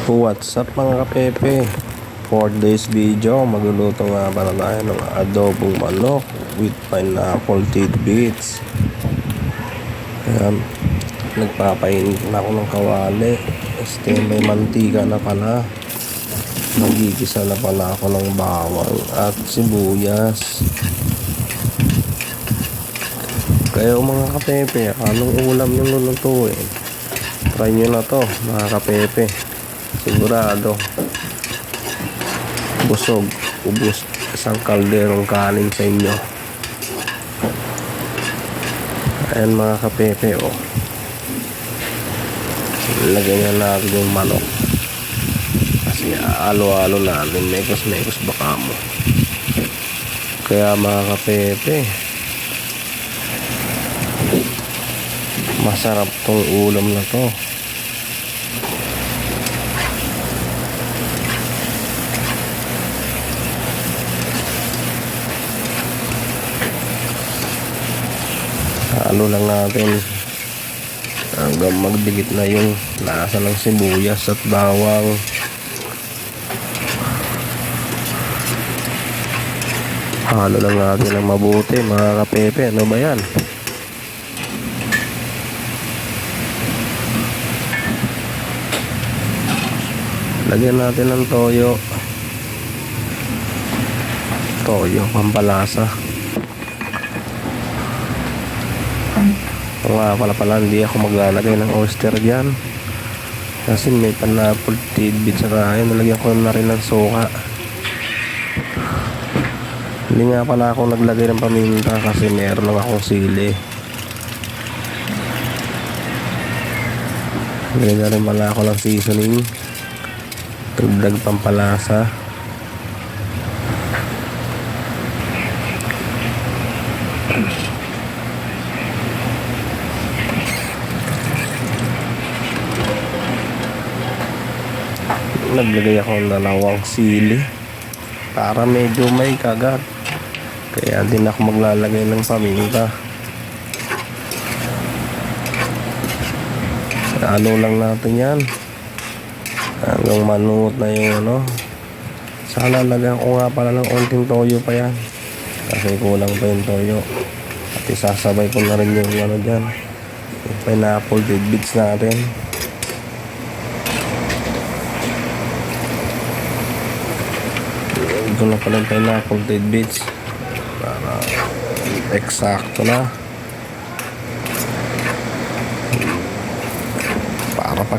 What's up mga kapepe? For today's video, magluluto nga pala tayo ng adobong manok with pineapple tidbits. Ayan, nagpapainit na ako ng kawali. May mantika na pala. Nagigisa na pala ako ng bawang at sibuyas. Kaya mga kapepe, anong ulam yung lulutuin? Try nyo na to mga kapepe. Sigurado busog, ubos isang kalderong kanin sa inyo. Ayan mga kapepe, oh. Lagyan na natin yung manok kasi alo-alo natin, mekos baka mo. Kaya mga kapepe, masarap tong ulam na to. Halo lang natin hanggang magdikit na yung lasa ng sibuyas at bawang. Halo lang natin ng mabuti mga kapepe. Ano ba yan? Lagyan natin ng toyo. Pampalasa. Nga pala hindi ako maglalagay ng oyster dyan kasi may pineapple tidbits sa kain. Nalagyan ko na rin ng suka. Hindi nga pala ako naglagay ng paminta kasi meron lang akong sili. Lagyan na rin pala ako ng seasoning, tugdag pampalasa. Naglagay ako ng dalawang sili para medyo may kagat, kaya din ako maglalagay ng paminta. Halo lang natin yan hanggang manuot na yung ano. Sana lagyan ko nga pala ng onting toyo pa yan kasi kulang pa yung toyo. At isasabay ko na rin yung ano dyan, yung pineapple tidbits natin. Ito na pala yung pineapple tidbits para eksakto na, para pag